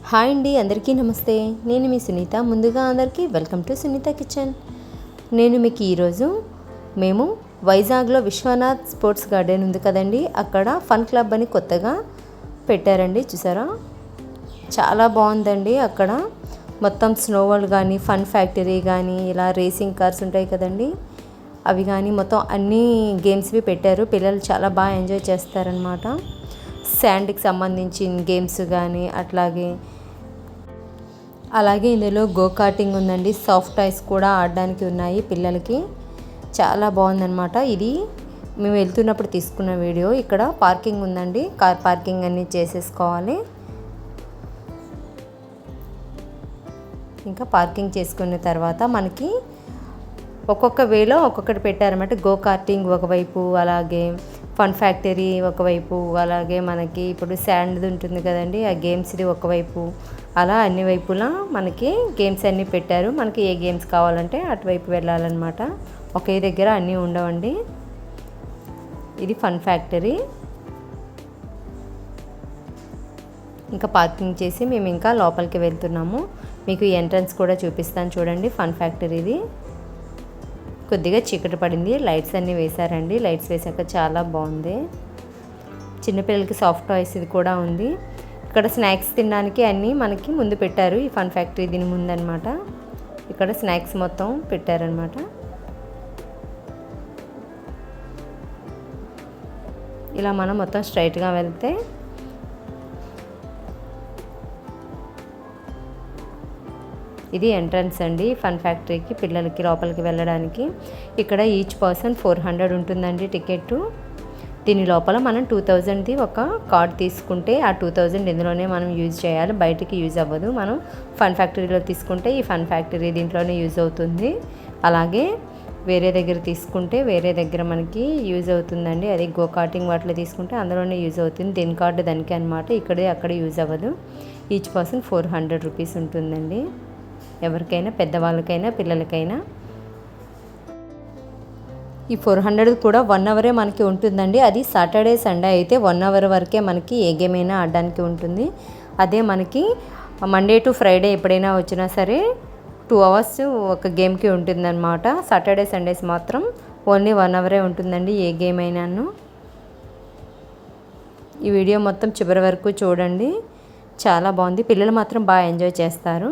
Hi అండి, అందరికీ నమస్తే. నేను మీ సునీత. ముందుగా అందరికీ వెల్కమ్ టు సునీత కిచెన్. నేను మీకు ఈరోజు మేము వైజాగ్లో విశ్వనాథ్ స్పోర్ట్స్ గార్డెన్ ఉంది కదండి, అక్కడ ఫన్ క్లబ్ అని కొత్తగా పెట్టారండి. చూసారా, చాలా బాగుందండి. అక్కడ మొత్తం స్నో వరల్డ్ కానీ, ఫన్ ఫ్యాక్టరీ కానీ, ఇలా రేసింగ్ కార్స్ ఉంటాయి కదండి, అవి కానీ మొత్తం అన్ని గేమ్స్వి పెట్టారు. పిల్లలు చాలా బాగా ఎంజాయ్ చేస్తారనమాట. శాండ్కి సంబంధించిన గేమ్స్ కానీ అలాగే ఇందులో గో కార్టింగ్ ఉందండి. సాఫ్ట్ టాయ్స్ కూడా ఆడడానికి ఉన్నాయి పిల్లలకి. చాలా బాగుందన్నమాట. ఇది మేము వెళ్తున్నప్పుడు తీసుకున్న వీడియో. ఇక్కడ పార్కింగ్ ఉందండి, కార్ పార్కింగ్ అన్నీ చేసేసుకోవాలి. ఇంకా పార్కింగ్ చేసుకున్న తర్వాత మనకి ఒక్కొక్క వేలో ఒక్కొక్కటి పెట్టారన్నమాట. గో కార్టింగ్ ఒకవైపు, అలాగే ఫన్ ఫ్యాక్టరీ ఒకవైపు, అలాగే మనకి ఇప్పుడు శాండ్ ఉంటుంది కదండి, ఆ గేమ్స్ది ఒకవైపు, అలా అన్ని వైపులా మనకి గేమ్స్ అన్నీ పెట్టారు. మనకి ఏ గేమ్స్ కావాలంటే అటువైపు వెళ్ళాలన్నమాట. ఒకే దగ్గర అన్నీ ఉండవండి. ఇది ఫన్ ఫ్యాక్టరీ. ఇంకా పార్కింగ్ చేసి మేము ఇంకా లోపలికి వెళ్తున్నాము. మీకు ఎంట్రన్స్ కూడా చూపిస్తాను చూడండి. ఫన్ ఫ్యాక్టరీది కొద్దిగా చీకటి పడింది, లైట్స్ అన్నీ వేశారండి. లైట్స్ వేసాక చాలా బాగుంది. చిన్నపిల్లలకి సాఫ్ట్ టాయ్స్ ఇది కూడా ఉంది. ఇక్కడ స్నాక్స్ తినడానికి అన్నీ మనకి ముందు పెట్టారు. ఈ ఫన్ ఫ్యాక్టరీ దీని ముందనమాట. ఇక్కడ స్నాక్స్ మొత్తం పెట్టారనమాట. ఇలా మనం మొత్తం స్ట్రైట్గా వెళ్తే ఇది ఎంట్రన్స్ అండి ఫన్ ఫ్యాక్టరీకి, పిల్లలకి లోపలికి వెళ్ళడానికి. ఇక్కడ ఈచ్ పర్సన్ 400 ఉంటుందండి టికెట్. దీని లోపల మనం 2000ది ఒక కార్డ్ తీసుకుంటే ఆ 2000 ఇందులోనే మనం యూజ్ చేయాలి, బయటికి యూజ్ అవ్వదు. మనం ఫన్ ఫ్యాక్టరీలో తీసుకుంటే ఈ ఫన్ ఫ్యాక్టరీ దీంట్లోనే యూజ్ అవుతుంది. అలాగే వేరే దగ్గర తీసుకుంటే వేరే దగ్గర మనకి యూజ్ అవుతుందండి. అది గో కార్టింగ్ వాటిలో తీసుకుంటే అందులోనే యూజ్ అవుతుంది. దీని కార్డు దానికి అనమాట. ఇక్కడే అక్కడ యూజ్ అవ్వదు. ఈచ్ పర్సన్ 400 రూపీస్ ఉంటుందండి. ఎవరికైనా, పెద్దవాళ్ళకైనా, పిల్లలకైనా. ఈ 400 కూడా 1 అవరే మనకి ఉంటుందండి. అది సాటర్డే సండే అయితే 1 అవర్ వరకే మనకి ఏ గేమ్ అయినా ఆడడానికి ఉంటుంది. అదే మనకి మండే టు ఫ్రైడే ఎప్పుడైనా వచ్చినా సరే 2 అవర్స్ ఒక గేమ్కి ఉంటుందన్నమాట. సాటర్డే సండేస్ మాత్రం ఓన్లీ 1 అవరే ఉంటుందండి ఏ గేమ్ అయినాను. ఈ వీడియో మొత్తం చివరి వరకు చూడండి, చాలా బాగుంది. పిల్లలు మాత్రం బాగా ఎంజాయ్ చేస్తారు.